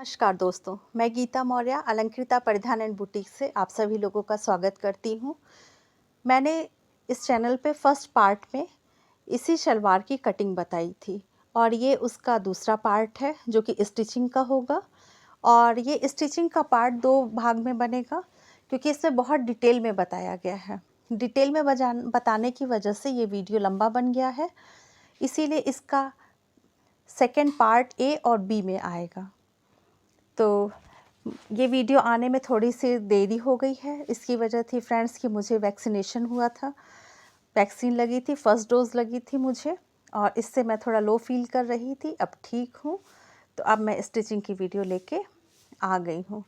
नमस्कार दोस्तों, मैं गीता मौर्य अलंकृता परिधान एंड बुटीक से आप सभी लोगों का स्वागत करती हूँ। मैंने इस चैनल पे फर्स्ट पार्ट में इसी शलवार की कटिंग बताई थी और ये उसका दूसरा पार्ट है जो कि स्टिचिंग का होगा। और ये स्टिचिंग का पार्ट दो भाग में बनेगा क्योंकि इसमें बहुत डिटेल में बताया गया है। डिटेल में बताने की वजह से ये वीडियो लंबा बन गया है, इसीलिए इसका सेकेंड पार्ट ए और बी में आएगा। तो ये वीडियो आने में थोड़ी सी देरी हो गई है। इसकी वजह थी फ्रेंड्स कि मुझे वैक्सीनेशन हुआ था, वैक्सीन लगी थी, फर्स्ट डोज़ लगी थी मुझे और इससे मैं थोड़ा लो फील कर रही थी। अब ठीक हूँ, तो अब मैं स्टिचिंग की वीडियो लेके आ गई हूँ।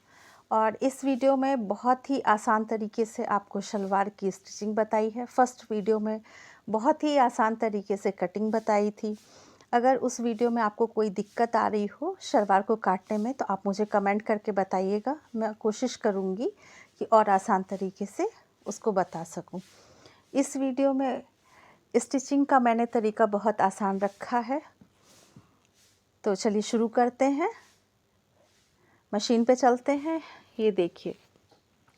और इस वीडियो में बहुत ही आसान तरीके से आपको शलवार की स्टिचिंग बताई है। फर्स्ट वीडियो में बहुत ही आसान तरीके से कटिंग बताई थी। अगर उस वीडियो में आपको कोई दिक्कत आ रही हो शलवार को काटने में तो आप मुझे कमेंट करके बताइएगा। मैं कोशिश करूँगी कि और आसान तरीके से उसको बता सकूँ। इस वीडियो में स्टिचिंग का मैंने तरीका बहुत आसान रखा है। तो चलिए शुरू करते हैं। मशीन पे चलते हैं। ये देखिए,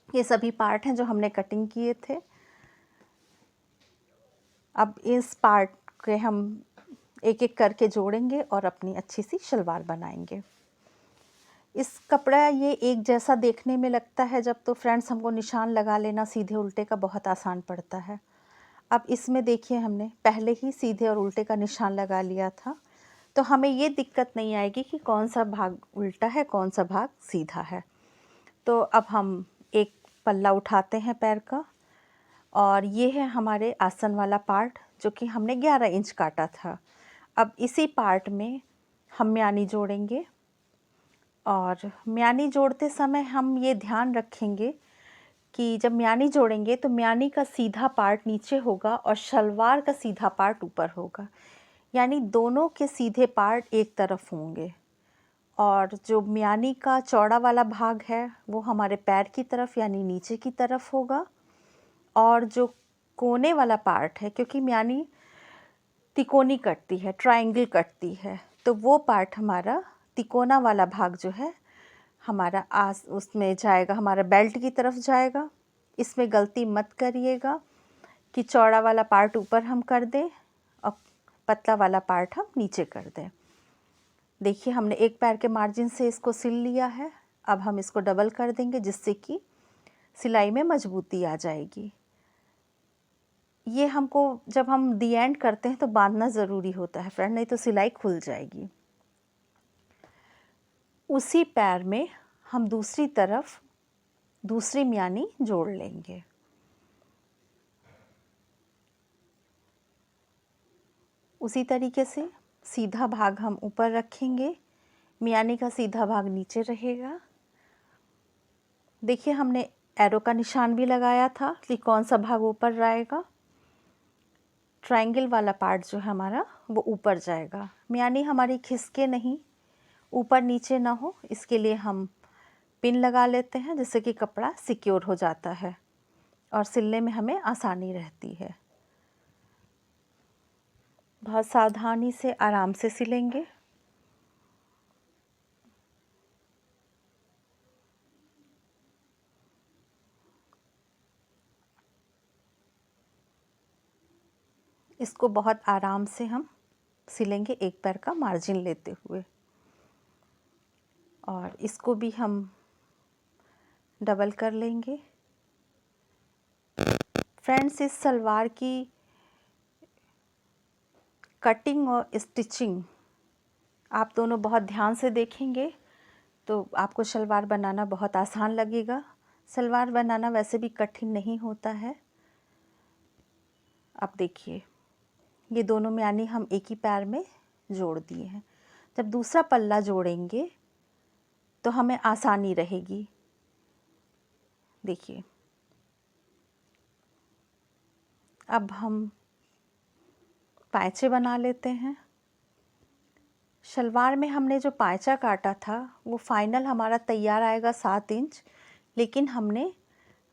ये सभी पार्ट हैं जो हमने कटिंग किए थे। अब इस पार्ट के हम एक एक करके जोड़ेंगे और अपनी अच्छी सी शलवार बनाएंगे। इस कपड़ा ये एक जैसा देखने में लगता है जब, तो फ्रेंड्स हमको निशान लगा लेना सीधे उल्टे का बहुत आसान पड़ता है। अब इसमें देखिए हमने पहले ही सीधे और उल्टे का निशान लगा लिया था, तो हमें ये दिक्कत नहीं आएगी कि कौन सा भाग उल्टा है कौन सा भाग सीधा है। तो अब हम एक पल्ला उठाते हैं पैर का और ये है हमारे आसन वाला पार्ट जो कि हमने 11 इंच काटा था। अब इसी पार्ट में हम म्यानी जोड़ेंगे और म्यानी जोड़ते समय हम ये ध्यान रखेंगे कि जब म्यानी जोड़ेंगे तो म्यानी का सीधा पार्ट नीचे होगा और शलवार का सीधा पार्ट ऊपर होगा, यानी दोनों के सीधे पार्ट एक तरफ होंगे। और जो म्यानी का चौड़ा वाला भाग है वो हमारे पैर की तरफ यानी नीचे की तरफ होगा और जो कोने वाला पार्ट है, क्योंकि म्यानी तिकोनी कटती है, ट्रायंगल कटती है, तो वो पार्ट हमारा तिकोना वाला भाग जो है हमारा उसमें जाएगा, हमारा बेल्ट की तरफ जाएगा। इसमें गलती मत करिएगा कि चौड़ा वाला पार्ट ऊपर हम कर दें और पतला वाला पार्ट हम नीचे कर दें। देखिए हमने एक पैर के मार्जिन से इसको सिल लिया है। अब हम इसको डबल कर देंगे जिससे कि सिलाई में मजबूती आ जाएगी। ये हमको जब हम दी एंड करते हैं तो बांधना ज़रूरी होता है फ्रेंड, नहीं तो सिलाई खुल जाएगी। उसी पैर में हम दूसरी तरफ दूसरी म्यानी जोड़ लेंगे। उसी तरीके से सीधा भाग हम ऊपर रखेंगे, म्यानी का सीधा भाग नीचे रहेगा। देखिए हमने एरो का निशान भी लगाया था कि कौन सा भाग ऊपर रहेगा। ट्रायंगल वाला पार्ट जो है हमारा वो ऊपर जाएगा। म्यानी हमारी खिसके नहीं, ऊपर नीचे ना हो, इसके लिए हम पिन लगा लेते हैं जिससे कि कपड़ा सिक्योर हो जाता है और सिलने में हमें आसानी रहती है। बहुत सावधानी से आराम से सिलेंगे। इसको बहुत आराम से हम सिलेंगे एक पैर का मार्जिन लेते हुए। और इसको भी हम डबल कर लेंगे। फ्रेंड्स, इस सलवार की कटिंग और स्टिचिंग आप दोनों बहुत ध्यान से देखेंगे तो आपको सलवार बनाना बहुत आसान लगेगा। सलवार बनाना वैसे भी कठिन नहीं होता है। अब देखिए ये दोनों म्यानी हम एक ही पैर में जोड़ दिए हैं। जब दूसरा पल्ला जोड़ेंगे तो हमें आसानी रहेगी। देखिए अब हम पायचे बना लेते हैं। शलवार में हमने जो पायचा काटा था वो फाइनल हमारा तैयार आएगा 7 इंच, लेकिन हमने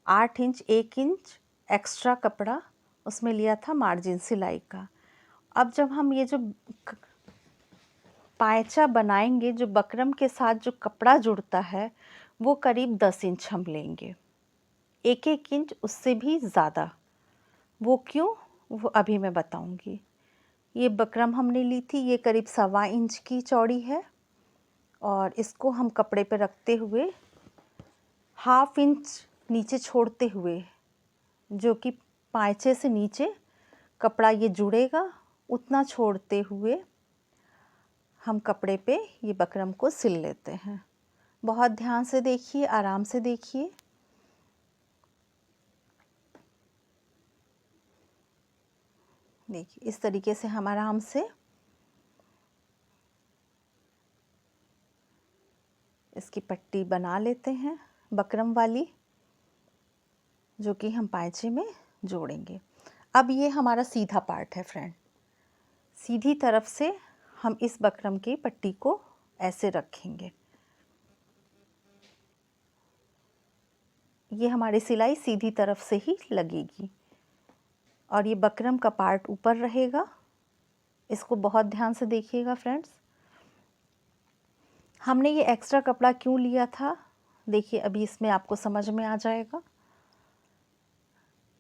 8 इंच 1 इंच एक्स्ट्रा कपड़ा उसमें लिया था मार्जिन सिलाई का। अब जब हम ये जो पायचा बनाएंगे, जो बकरम के साथ जो कपड़ा जुड़ता है वो करीब 10 इंच हम लेंगे, 1-1 इंच उससे भी ज़्यादा। वो क्यों, वो अभी मैं बताऊंगी। ये बकरम हमने ली थी, ये करीब 1.25 इंच की चौड़ी है और इसको हम कपड़े पे रखते हुए 1/2 इंच नीचे छोड़ते हुए, जो कि पायचे से नीचे कपड़ा ये जुड़ेगा उतना छोड़ते हुए हम कपड़े पे ये बकरम को सिल लेते हैं। बहुत ध्यान से देखिए, आराम से देखिए। देखिए इस तरीके से हम आराम से इसकी पट्टी बना लेते हैं बकरम वाली, जो कि हम पायचे में जोड़ेंगे। अब ये हमारा सीधा पार्ट है फ्रेंड। सीधी तरफ से हम इस बकरम की पट्टी को ऐसे रखेंगे। ये हमारी सिलाई सीधी तरफ से ही लगेगी और ये बकरम का पार्ट ऊपर रहेगा। इसको बहुत ध्यान से देखिएगा फ्रेंड्स। हमने ये एक्स्ट्रा कपड़ा क्यों लिया था, देखिए अभी इसमें आपको समझ में आ जाएगा।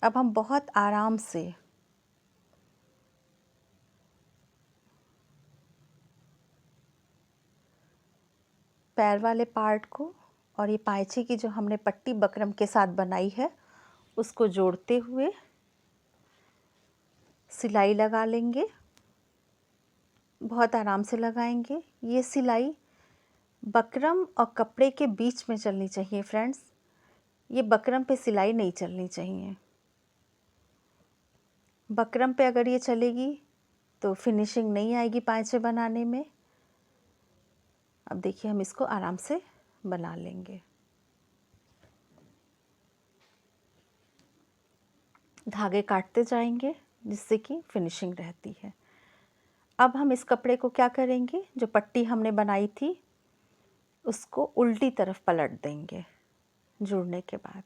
अब हम बहुत आराम से पैर वाले पार्ट को और ये पायचे की जो हमने पट्टी बकरम के साथ बनाई है उसको जोड़ते हुए सिलाई लगा लेंगे। बहुत आराम से लगाएंगे। ये सिलाई बकरम और कपड़े के बीच में चलनी चाहिए फ्रेंड्स। ये बकरम पे सिलाई नहीं चलनी चाहिए। बकरम पे अगर ये चलेगी तो फिनिशिंग नहीं आएगी पायचे बनाने में। अब देखिए हम इसको आराम से बना लेंगे। धागे काटते जाएंगे जिससे कि फिनिशिंग रहती है। अब हम इस कपड़े को क्या करेंगे, जो पट्टी हमने बनाई थी उसको उल्टी तरफ पलट देंगे जुड़ने के बाद।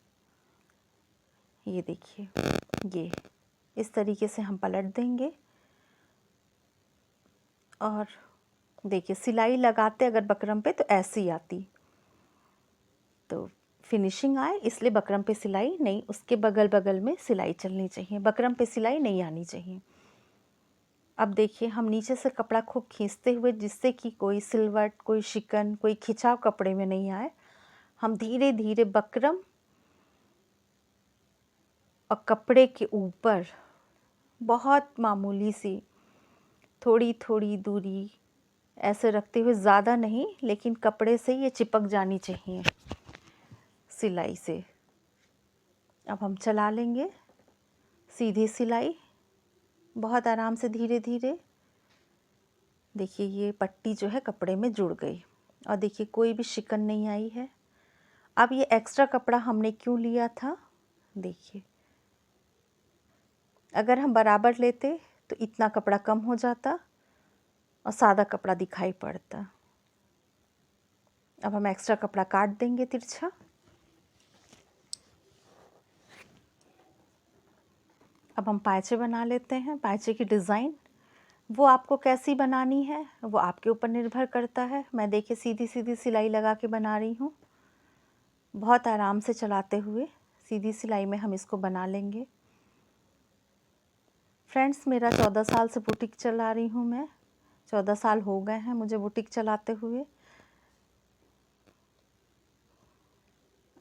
ये देखिए, ये इस तरीके से हम पलट देंगे और देखिए सिलाई लगाते अगर बकरम पे तो ऐसी आती, तो फिनिशिंग आए इसलिए बकरम पे सिलाई नहीं, उसके बगल बगल में सिलाई चलनी चाहिए, बकरम पे सिलाई नहीं आनी चाहिए। अब देखिए हम नीचे से कपड़ा खूब खींचते हुए, जिससे कि कोई सिलवट, कोई शिकन, कोई खिंचाव कपड़े में नहीं आए, हम धीरे धीरे बकरम और कपड़े के ऊपर बहुत मामूली सी थोड़ी थोड़ी दूरी ऐसे रखते हुए, ज़्यादा नहीं लेकिन कपड़े से ये चिपक जानी चाहिए सिलाई से। अब हम चला लेंगे सीधी सिलाई बहुत आराम से, धीरे धीरे। देखिए ये पट्टी जो है कपड़े में जुड़ गई और देखिए कोई भी शिकन नहीं आई है। अब ये एक्स्ट्रा कपड़ा हमने क्यों लिया था, देखिए अगर हम बराबर लेते तो इतना कपड़ा कम हो जाता और सादा कपड़ा दिखाई पड़ता। अब हम एक्स्ट्रा कपड़ा काट देंगे तिरछा। अब हम पायचे बना लेते हैं। पायचे की डिज़ाइन वो आपको कैसी बनानी है वो आपके ऊपर निर्भर करता है। मैं देखिए सीधी सीधी सिलाई लगा के बना रही हूँ। बहुत आराम से चलाते हुए सीधी सिलाई में हम इसको बना लेंगे। फ्रेंड्स मेरा 14 साल से बुटीक चला रही हूँ मैं। 14 साल हो गए हैं मुझे बुटीक चलाते हुए।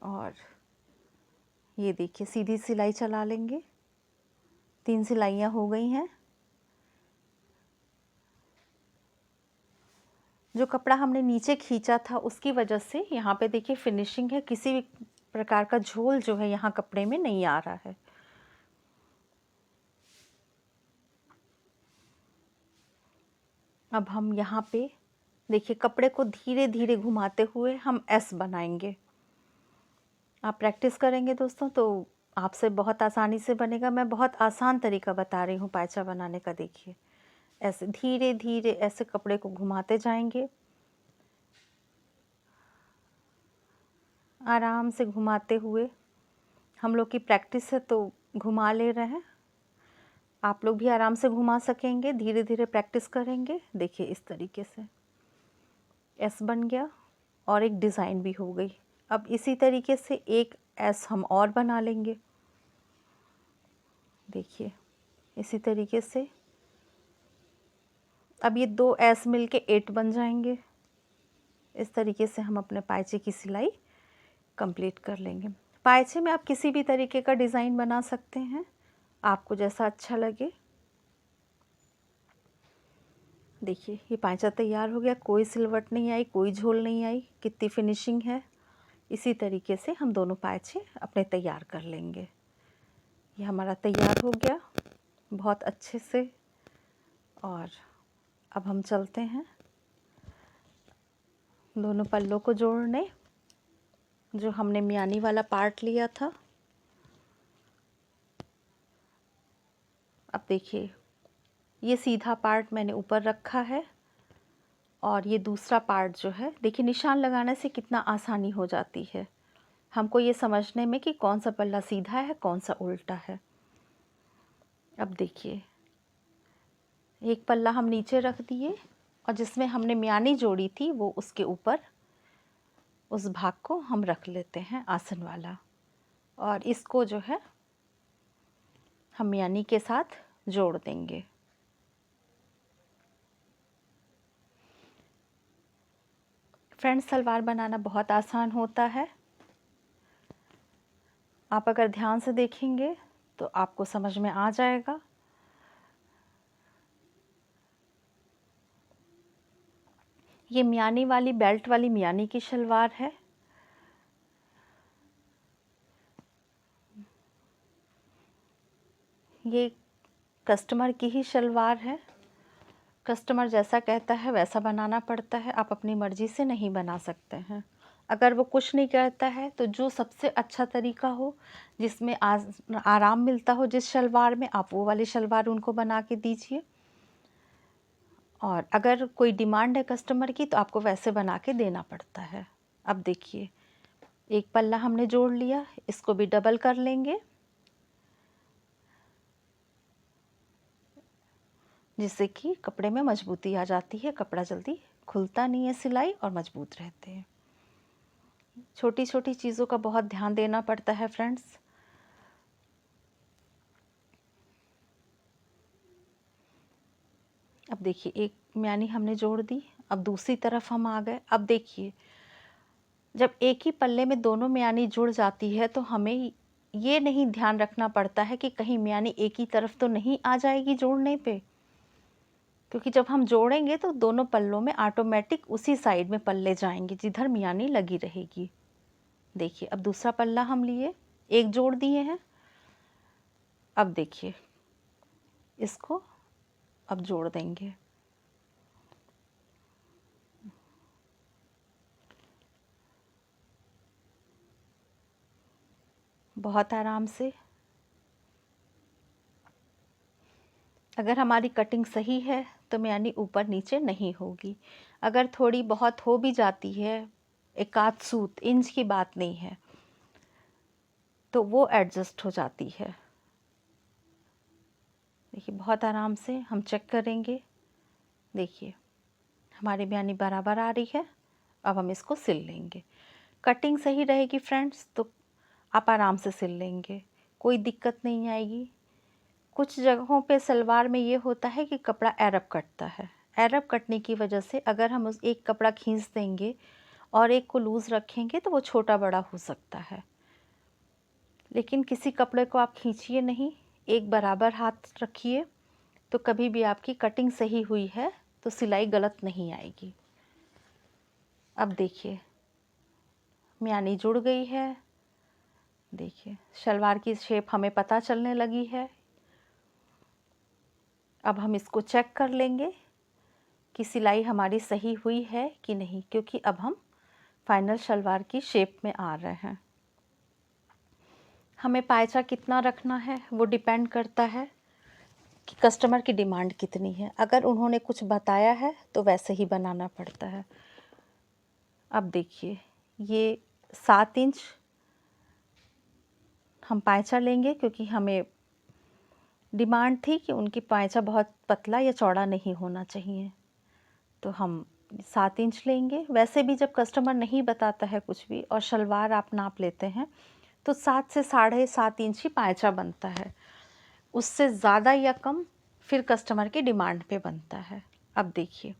और ये देखिए सीधी सिलाई चला लेंगे। 3 सिलाइयाँ हो गई हैं। जो कपड़ा हमने नीचे खींचा था उसकी वजह से यहाँ पे देखिए फिनिशिंग है, किसी भी प्रकार का झोल जो है यहाँ कपड़े में नहीं आ रहा है। अब हम यहाँ पे देखिए कपड़े को धीरे धीरे घुमाते हुए हम एस बनाएंगे। आप प्रैक्टिस करेंगे दोस्तों तो आपसे बहुत आसानी से बनेगा। मैं बहुत आसान तरीका बता रही हूँ पायचा बनाने का। देखिए ऐसे धीरे धीरे ऐसे कपड़े को घुमाते जाएंगे, आराम से घुमाते हुए। हम लोग की प्रैक्टिस है तो घुमा ले रहे हैं, आप लोग भी आराम से घुमा सकेंगे। धीरे धीरे प्रैक्टिस करेंगे। देखिए इस तरीके से एस बन गया और एक डिज़ाइन भी हो गई। अब इसी तरीके से एक एस हम और बना लेंगे। देखिए इसी तरीके से अब ये 2 एस मिलके 8 बन जाएंगे। इस तरीके से हम अपने पायचे की सिलाई कंप्लीट कर लेंगे। पायचे में आप किसी भी तरीके का डिज़ाइन बना सकते हैं, आपको जैसा अच्छा लगे। देखिए ये पायचा तैयार हो गया, कोई सिलवट नहीं आई, कोई झोल नहीं आई, कितनी फिनिशिंग है। इसी तरीके से हम दोनों पायचे अपने तैयार कर लेंगे। ये हमारा तैयार हो गया बहुत अच्छे से। और अब हम चलते हैं दोनों पल्लों को जोड़ने, जो हमने मियानी वाला पार्ट लिया था। अब देखिए ये सीधा पार्ट मैंने ऊपर रखा है और ये दूसरा पार्ट जो है, देखिए निशान लगाने से कितना आसानी हो जाती है हमको ये समझने में कि कौन सा पल्ला सीधा है कौन सा उल्टा है। अब देखिए एक पल्ला हम नीचे रख दिए और जिसमें हमने मियानी जोड़ी थी वो उसके ऊपर उस भाग को हम रख लेते हैं आसन वाला, और इसको जो है हम मियानी के साथ जोड़ देंगे। फ्रेंड्स सलवार बनाना बहुत आसान होता है, आप अगर ध्यान से देखेंगे तो आपको समझ में आ जाएगा। ये मियानी वाली बेल्ट वाली मियानी की शलवार है। ये कस्टमर की ही शलवार है, कस्टमर जैसा कहता है वैसा बनाना पड़ता है, आप अपनी मर्ज़ी से नहीं बना सकते हैं। अगर वो कुछ नहीं कहता है तो जो सबसे अच्छा तरीका हो, जिसमें आराम मिलता हो जिस शलवार में, आप वो वाली शलवार उनको बना के दीजिए। और अगर कोई डिमांड है कस्टमर की तो आपको वैसे बना के देना पड़ता है। अब देखिए एक पल्ला हमने जोड़ लिया, इसको भी डबल कर लेंगे जिससे कि कपड़े में मजबूती आ जाती है, कपड़ा जल्दी खुलता नहीं है, सिलाई और मजबूत रहते हैं। छोटी छोटी चीज़ों का बहुत ध्यान देना पड़ता है फ्रेंड्स। अब देखिए एक मियानी हमने जोड़ दी, अब दूसरी तरफ हम आ गए। अब देखिए जब एक ही पल्ले में दोनों मियानी जुड़ जाती है तो हमें ये नहीं ध्यान रखना पड़ता है कि कहीं मियानी एक ही तरफ तो नहीं आ जाएगी जोड़ने पे, क्योंकि जब हम जोड़ेंगे तो दोनों पल्लों में ऑटोमेटिक उसी साइड में पल्ले जाएंगे जिधर मियानी लगी रहेगी। देखिए अब दूसरा पल्ला हम लिए, एक जोड़ दिए हैं। अब देखिए इसको अब जोड़ देंगे। बहुत आराम से। अगर हमारी कटिंग सही है तो मियानी ऊपर नीचे नहीं होगी। अगर थोड़ी बहुत हो भी जाती है, एक आध सूत, इंच की बात नहीं है, तो वो एडजस्ट हो जाती है। देखिए बहुत आराम से हम चेक करेंगे। देखिए हमारी मियानी बराबर आ रही है। अब हम इसको सिल लेंगे। कटिंग सही रहेगी फ्रेंड्स तो आप आराम से सिल लेंगे, कोई दिक्कत नहीं आएगी। कुछ जगहों पे सलवार में ये होता है कि कपड़ा एरप कटता है। एरप कटने की वजह से अगर हम उस एक कपड़ा खींच देंगे और एक को लूज़ रखेंगे तो वो छोटा बड़ा हो सकता है। लेकिन किसी कपड़े को आप खींचिए नहीं, एक बराबर हाथ रखिए, तो कभी भी आपकी कटिंग सही हुई है तो सिलाई गलत नहीं आएगी। अब देखिए मियानी जुड़ गई है। देखिए शलवार की शेप हमें पता चलने लगी है। अब हम इसको चेक कर लेंगे कि सिलाई हमारी सही हुई है कि नहीं, क्योंकि अब हम फाइनल शलवार की शेप में आ रहे हैं। हमें पायचा कितना रखना है वो डिपेंड करता है कि कस्टमर की डिमांड कितनी है। अगर उन्होंने कुछ बताया है तो वैसे ही बनाना पड़ता है। अब देखिए ये 7 इंच हम पायचा लेंगे, क्योंकि हमें डिमांड थी कि उनकी पायचा बहुत पतला या चौड़ा नहीं होना चाहिए, तो हम 7 इंच लेंगे। वैसे भी जब कस्टमर नहीं बताता है कुछ भी और शलवार आप नाप लेते हैं तो 7 से 7.5 इंच ही पायचा बनता है। उससे ज़्यादा या कम फिर कस्टमर की डिमांड पे बनता है। अब देखिए,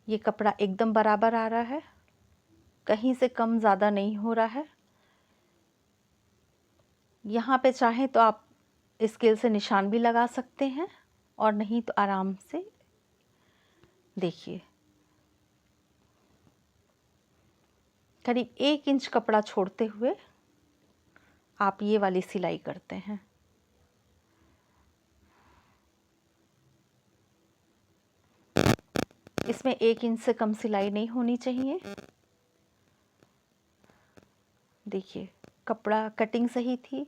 ये कपड़ा एकदम बराबर आ रहा है, कहीं से कम ज़्यादा नहीं हो रहा है। यहाँ पे चाहें तो आप स्केल से निशान भी लगा सकते हैं और नहीं तो आराम से देखिए, करीब 1 इंच कपड़ा छोड़ते हुए आप ये वाली सिलाई करते हैं। इसमें 1 इंच से कम सिलाई नहीं होनी चाहिए। देखिए, कपड़ा कटिंग सही थी,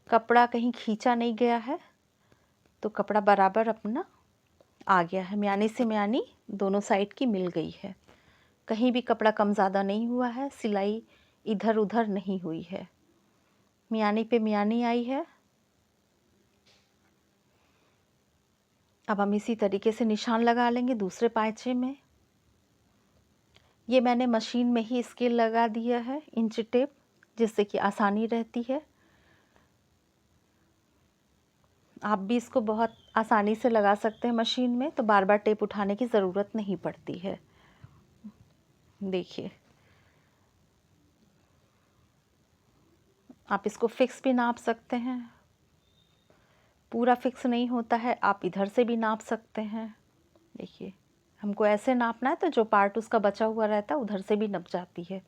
कपड़ा कहीं खींचा नहीं गया है, तो कपड़ा बराबर अपना आ गया है। म्यानी से म्यानी दोनों साइड की मिल गई है, कहीं भी कपड़ा कम ज़्यादा नहीं हुआ है, सिलाई इधर उधर नहीं हुई है, म्यानी पे म्यानी आई है। अब हम इसी तरीके से निशान लगा लेंगे दूसरे पायचे में। ये मैंने मशीन में ही स्केल लगा दिया है, इंच टेप, जिससे कि आसानी रहती है। आप भी इसको बहुत आसानी से लगा सकते हैं मशीन में, तो बार बार टेप उठाने की ज़रूरत नहीं पड़ती है। देखिए, आप इसको फिक्स भी नाप सकते हैं, पूरा फिक्स नहीं होता है, आप इधर से भी नाप सकते हैं। देखिए, हमको ऐसे नापना है तो जो पार्ट उसका बचा हुआ रहता है उधर से भी नप जाती है।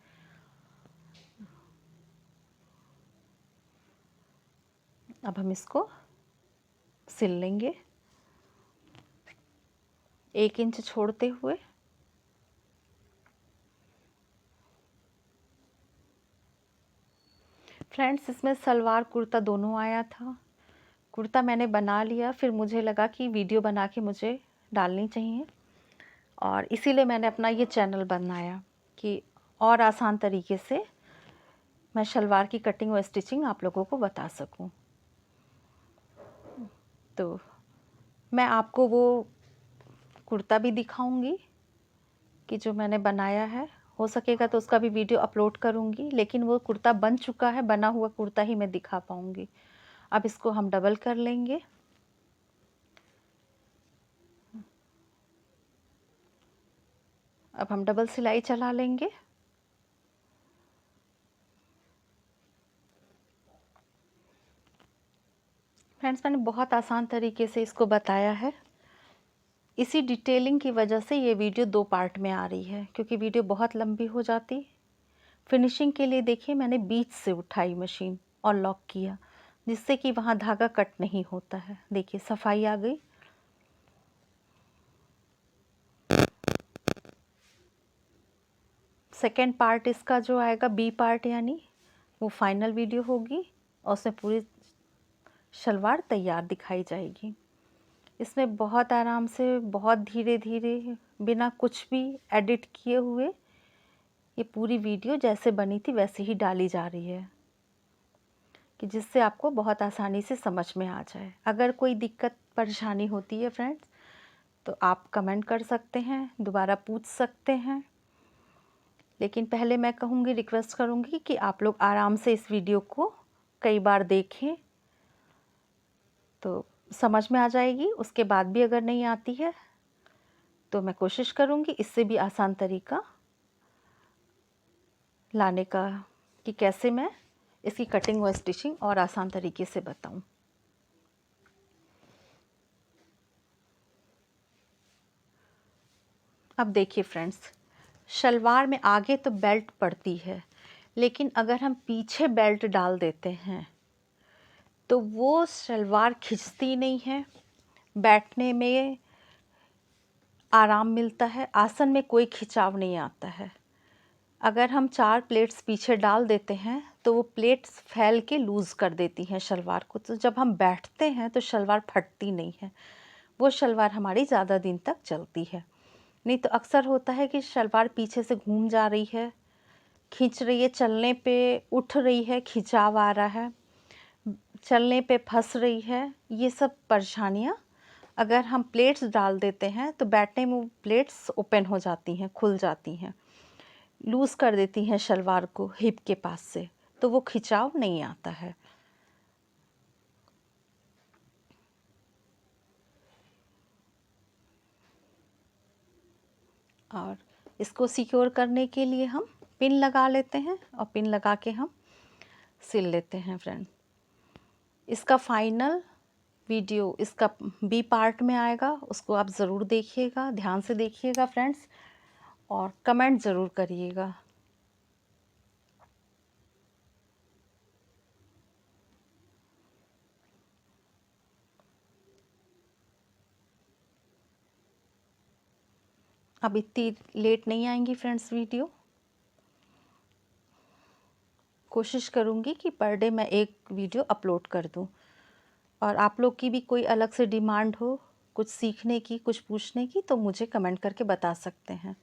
अब हम इसको सिल लेंगे 1 इंच छोड़ते हुए। फ्रेंड्स, इसमें सलवार कुर्ता दोनों आया था। कुर्ता मैंने बना लिया, फिर मुझे लगा कि वीडियो बना के मुझे डालनी चाहिए और इसीलिए मैंने अपना ये चैनल बनाया कि और आसान तरीके से मैं शलवार की कटिंग और स्टिचिंग आप लोगों को बता सकूं। तो मैं आपको वो कुर्ता भी दिखाऊंगी कि जो मैंने बनाया है, हो सकेगा तो उसका भी वीडियो अपलोड करूंगी, लेकिन वो कुर्ता बन चुका है, बना हुआ कुर्ता ही मैं दिखा पाऊंगी। अब इसको हम डबल कर लेंगे। अब हम डबल सिलाई चला लेंगे। फ्रेंड्स, मैंने बहुत आसान तरीके से इसको बताया है। इसी डिटेलिंग की वजह से ये वीडियो 2 पार्ट में आ रही है, क्योंकि वीडियो बहुत लंबी हो जाती। फिनिशिंग के लिए देखिए, मैंने बीच से उठाई मशीन और लॉक किया, जिससे कि वहाँ धागा कट नहीं होता है। देखिए, सफाई आ गई। सेकेंड पार्ट इसका जो आएगा, बी पार्ट, यानी वो फाइनल वीडियो होगी और उसमें पूरी शलवार तैयार दिखाई जाएगी। इसमें बहुत आराम से, बहुत धीरे धीरे, बिना कुछ भी एडिट किए हुए ये पूरी वीडियो जैसे बनी थी वैसे ही डाली जा रही है, कि जिससे आपको बहुत आसानी से समझ में आ जाए। अगर कोई दिक्कत परेशानी होती है फ्रेंड्स, तो आप कमेंट कर सकते हैं, दोबारा पूछ सकते हैं। लेकिन पहले मैं कहूँगी, रिक्वेस्ट करूँगी कि आप लोग आराम से इस वीडियो को कई बार देखें, तो समझ में आ जाएगी। उसके बाद भी अगर नहीं आती है तो मैं कोशिश करूँगी इससे भी आसान तरीका लाने का, कि कैसे मैं इसकी कटिंग व स्टिचिंग और आसान तरीके से बताऊं। अब देखिए फ्रेंड्स, शलवार में आगे तो बेल्ट पड़ती है, लेकिन अगर हम पीछे बेल्ट डाल देते हैं तो वो शलवार खिंचती नहीं है, बैठने में आराम मिलता है, आसन में कोई खिंचाव नहीं आता है। अगर हम 4 प्लेट्स पीछे डाल देते हैं तो वो प्लेट्स फैल के लूज़ कर देती हैं शलवार को, तो जब हम बैठते हैं तो शलवार फटती नहीं है, वो शलवार हमारी ज़्यादा दिन तक चलती है। नहीं तो अक्सर होता है कि शलवार पीछे से घूम जा रही है, खींच रही है, चलने पे उठ रही है, खिंचाव आ रहा है, चलने पे फंस रही है। ये सब परेशानियाँ अगर हम प्लेट्स डाल देते हैं तो बैठने में वो प्लेट्स ओपन हो जाती हैं, खुल जाती हैं, लूज़ कर देती हैं शलवार को हिप के पास से, तो वो खिंचाव नहीं आता है। और इसको सिक्योर करने के लिए हम पिन लगा लेते हैं और पिन लगा के हम सिल लेते हैं फ्रेंड। इसका फाइनल वीडियो इसका बी पार्ट में आएगा, उसको आप ज़रूर देखिएगा, ध्यान से देखिएगा फ्रेंड्स, और कमेंट ज़रूर करिएगा। अब इतनी लेट नहीं आएंगी फ्रेंड्स वीडियो, कोशिश करूँगी कि पर डे मैं एक वीडियो अपलोड कर दूँ। और आप लोग की भी कोई अलग से डिमांड हो कुछ सीखने की, कुछ पूछने की, तो मुझे कमेंट करके बता सकते हैं।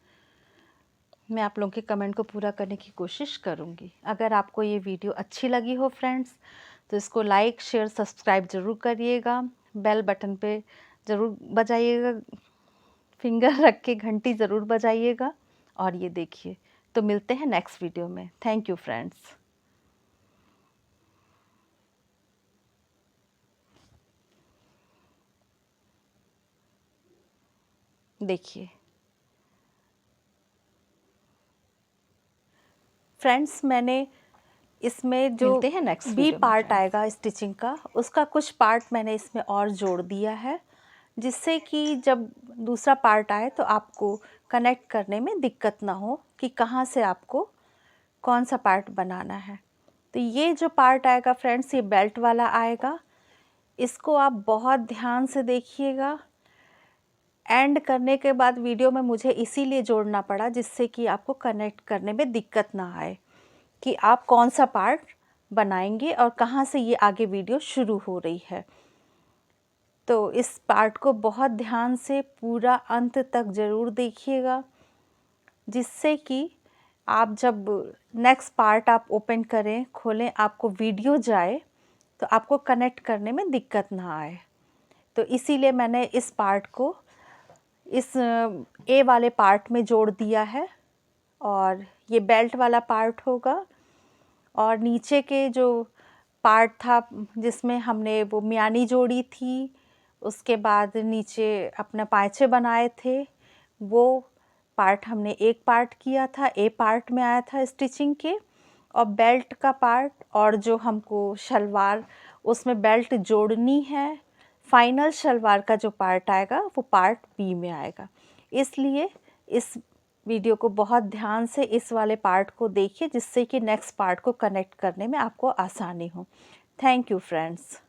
मैं आप लोगों के कमेंट को पूरा करने की कोशिश करूँगी। अगर आपको ये वीडियो अच्छी लगी हो फ्रेंड्स, तो इसको लाइक, शेयर, सब्सक्राइब ज़रूर करिएगा। बेल बटन पे ज़रूर बजाइएगा, फिंगर रख के घंटी ज़रूर बजाइएगा। और ये देखिए, तो मिलते हैं नेक्स्ट वीडियो में। Thank you friends. देखिए फ्रेंड्स, मैंने इसमें जो मिलते हैं नेक्स्ट बी वीडियो में पार्ट फ्रेंड्स। आएगा स्टिचिंग का, उसका कुछ पार्ट मैंने इसमें और जोड़ दिया है, जिससे कि जब दूसरा पार्ट आए तो आपको कनेक्ट करने में दिक्कत ना हो कि कहाँ से आपको कौन सा पार्ट बनाना है। तो ये जो पार्ट आएगा फ्रेंड्स, ये बेल्ट वाला आएगा। इसको आप बहुत ध्यान से देखिएगा। एंड करने के बाद वीडियो में मुझे इसीलिए जोड़ना पड़ा जिससे कि आपको कनेक्ट करने में दिक्कत ना आए कि आप कौन सा पार्ट बनाएंगे और कहाँ से ये आगे वीडियो शुरू हो रही है। तो इस पार्ट को बहुत ध्यान से पूरा अंत तक ज़रूर देखिएगा, जिससे कि आप जब नेक्स्ट पार्ट आप ओपन करें, खोलें, आपको वीडियो जाए तो आपको कनेक्ट करने में दिक्कत ना आए। तो इसीलिए मैंने इस पार्ट को इस ए वाले पार्ट में जोड़ दिया है। और ये बेल्ट वाला पार्ट होगा। और नीचे के जो पार्ट था जिसमें हमने वो मियानी जोड़ी थी, उसके बाद नीचे अपना पायचे बनाए थे, वो पार्ट हमने एक पार्ट किया था, ए पार्ट में आया था स्टिचिंग के। और बेल्ट का पार्ट और जो हमको शलवार उसमें बेल्ट जोड़नी है, फाइनल शलवार का जो पार्ट आएगा वो पार्ट बी में आएगा। इसलिए इस वीडियो को बहुत ध्यान से इस वाले पार्ट को देखिए, जिससे कि नेक्स्ट पार्ट को कनेक्ट करने में आपको आसानी हो। Thank you friends.